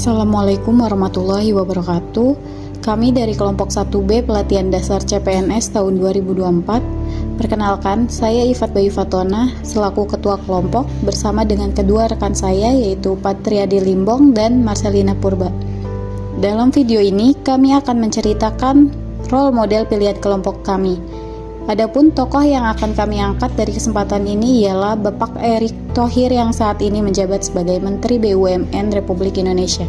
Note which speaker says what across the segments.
Speaker 1: Assalamualaikum warahmatullahi wabarakatuh. Kami dari kelompok 1B pelatihan dasar CPNS tahun 2024. Perkenalkan, saya Ifat Bayu Fatona selaku ketua kelompok bersama dengan kedua rekan saya yaitu Patriadi Limbong dan Marcelina Purba. Dalam video ini kami akan menceritakan role model pilihan kelompok kami. Adapun tokoh yang akan kami angkat dari kesempatan ini ialah Bapak Erick Thohir yang saat ini menjabat sebagai Menteri BUMN Republik Indonesia.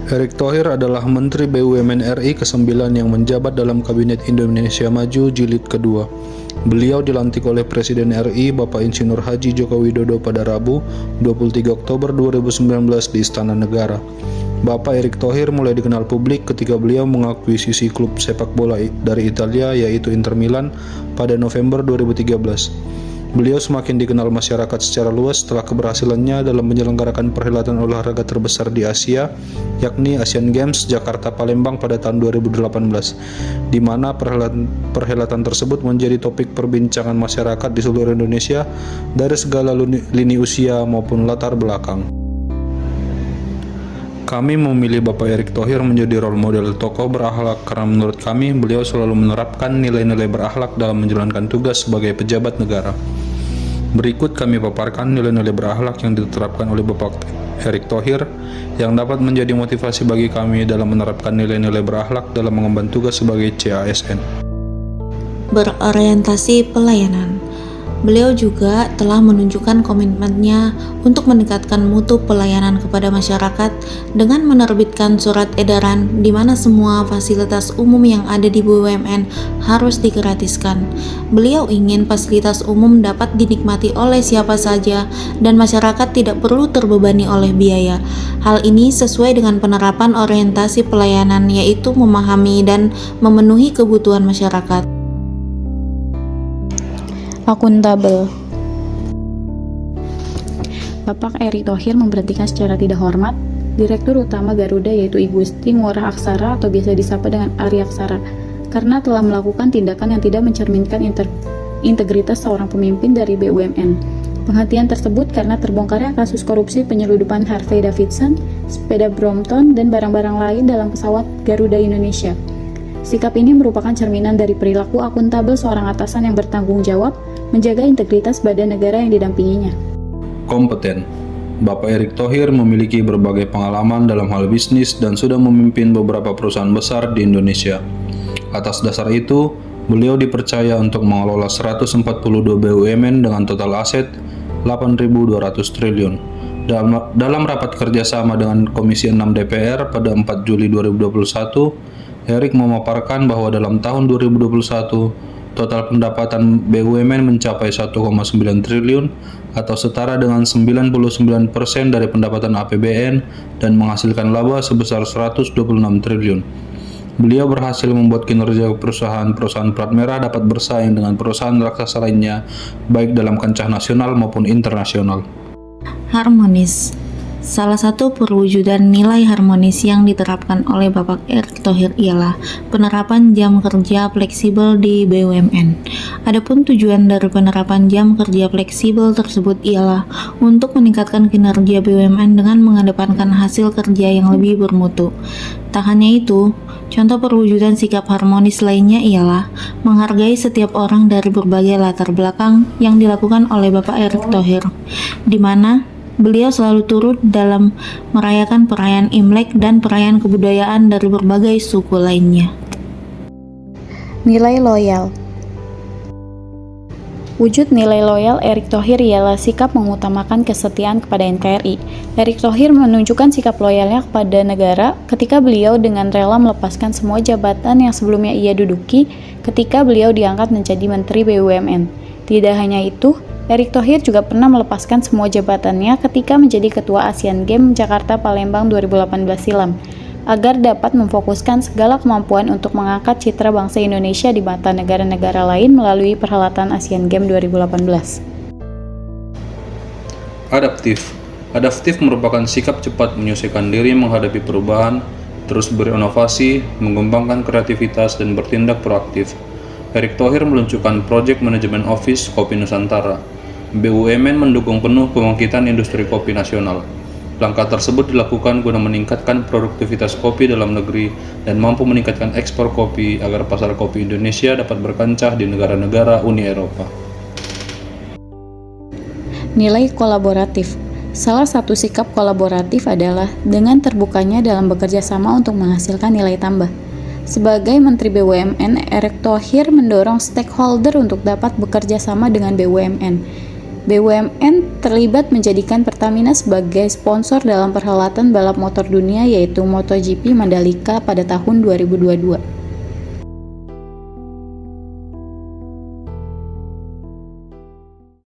Speaker 2: Erick Thohir adalah Menteri BUMN RI ke-9 yang menjabat dalam Kabinet Indonesia Maju Jilid kedua. Beliau dilantik oleh Presiden RI Bapak Insinyur Haji Joko Widodo pada Rabu 23 Oktober 2019 di Istana Negara. Bapak Erick Thohir mulai dikenal publik ketika beliau mengakuisisi klub sepak bola dari Italia yaitu Inter Milan pada November 2013. Beliau semakin dikenal masyarakat secara luas setelah keberhasilannya dalam menyelenggarakan perhelatan olahraga terbesar di Asia, yakni Asian Games Jakarta Palembang pada tahun 2018, di mana perhelatan tersebut menjadi topik perbincangan masyarakat di seluruh Indonesia dari segala lini usia maupun latar belakang. Kami memilih Bapak Erick Thohir menjadi role model tokoh berakhlak karena menurut kami beliau selalu menerapkan nilai-nilai berakhlak dalam menjalankan tugas sebagai pejabat negara. Berikut kami paparkan nilai-nilai berakhlak yang diterapkan oleh Bapak Erick Thohir yang dapat menjadi motivasi bagi kami dalam menerapkan nilai-nilai berakhlak dalam mengemban tugas sebagai CASN.
Speaker 3: Berorientasi pelayanan. Beliau juga telah menunjukkan komitmennya untuk meningkatkan mutu pelayanan kepada masyarakat dengan menerbitkan surat edaran di mana semua fasilitas umum yang ada di BUMN harus digratiskan. Beliau ingin fasilitas umum dapat dinikmati oleh siapa saja dan masyarakat tidak perlu terbebani oleh biaya. Hal ini sesuai dengan penerapan orientasi pelayanan yaitu memahami dan memenuhi kebutuhan masyarakat.
Speaker 1: Akuntabel. Bapak Erick Thohir memberhentikan secara tidak hormat Direktur Utama Garuda yaitu Igusti Ngurah Aksara atau biasa disapa dengan Ari Aksara karena telah melakukan tindakan yang tidak mencerminkan integritas seorang pemimpin dari BUMN. Penghentian tersebut karena terbongkarnya kasus korupsi penyeludupan Harley Davidson, sepeda Brompton, dan barang-barang lain dalam pesawat Garuda Indonesia. Sikap ini merupakan cerminan dari perilaku akuntabel seorang atasan yang bertanggung jawab menjaga integritas badan negara yang didampinginya.
Speaker 2: Kompeten. Bapak Erick Thohir memiliki berbagai pengalaman dalam hal bisnis dan sudah memimpin beberapa perusahaan besar di Indonesia. Atas dasar itu, beliau dipercaya untuk mengelola 142 BUMN dengan total aset 8.200 triliun. Dalam rapat kerjasama dengan Komisi 6 DPR pada 4 Juli 2021, Erick memaparkan bahwa dalam tahun 2021, total pendapatan BUMN mencapai 1,9 triliun atau setara dengan 99% dari pendapatan APBN dan menghasilkan laba sebesar 126 triliun. Beliau berhasil membuat kinerja perusahaan-perusahaan plat merah dapat bersaing dengan perusahaan raksasa lainnya baik dalam kancah nasional maupun internasional.
Speaker 3: Harmonis. Salah satu perwujudan nilai harmonis yang diterapkan oleh Bapak Erick Thohir ialah penerapan jam kerja fleksibel di BUMN. Adapun tujuan dari penerapan jam kerja fleksibel tersebut ialah untuk meningkatkan kinerja BUMN dengan mengedepankan hasil kerja yang lebih bermutu. Tak hanya itu, contoh perwujudan sikap harmonis lainnya ialah menghargai setiap orang dari berbagai latar belakang yang dilakukan oleh Bapak Erick Thohir, di mana beliau selalu turut dalam merayakan perayaan Imlek dan perayaan kebudayaan dari berbagai suku lainnya.
Speaker 1: Nilai loyal. Wujud nilai loyal Erick Thohir ialah sikap mengutamakan kesetiaan kepada NKRI. Erick Thohir menunjukkan sikap loyalnya kepada negara ketika beliau dengan rela melepaskan semua jabatan yang sebelumnya ia duduki ketika beliau diangkat menjadi Menteri BUMN. Tidak hanya itu, Erick Thohir juga pernah melepaskan semua jabatannya ketika menjadi Ketua Asian Games Jakarta Palembang 2018 silam, agar dapat memfokuskan segala kemampuan untuk mengangkat citra bangsa Indonesia di mata negara-negara lain melalui perhelatan Asian Games 2018.
Speaker 2: Adaptif. Adaptif merupakan sikap cepat menyelesaikan diri menghadapi perubahan, terus berinovasi, mengembangkan kreativitas, dan bertindak proaktif. Erick Thohir meluncurkan Project Management Office Kopi Nusantara. BUMN mendukung penuh pembangkitan industri kopi nasional. Langkah tersebut dilakukan guna meningkatkan produktivitas kopi dalam negeri dan mampu meningkatkan ekspor kopi agar pasar kopi Indonesia dapat berkancah di negara-negara Uni Eropa.
Speaker 1: Nilai kolaboratif. Salah satu sikap kolaboratif adalah dengan terbukanya dalam bekerja sama untuk menghasilkan nilai tambah. Sebagai Menteri BUMN, Erick Thohir mendorong stakeholder untuk dapat bekerja sama dengan BUMN. BUMN terlibat menjadikan Pertamina sebagai sponsor dalam perhelatan balap motor dunia yaitu MotoGP Mandalika pada tahun 2022.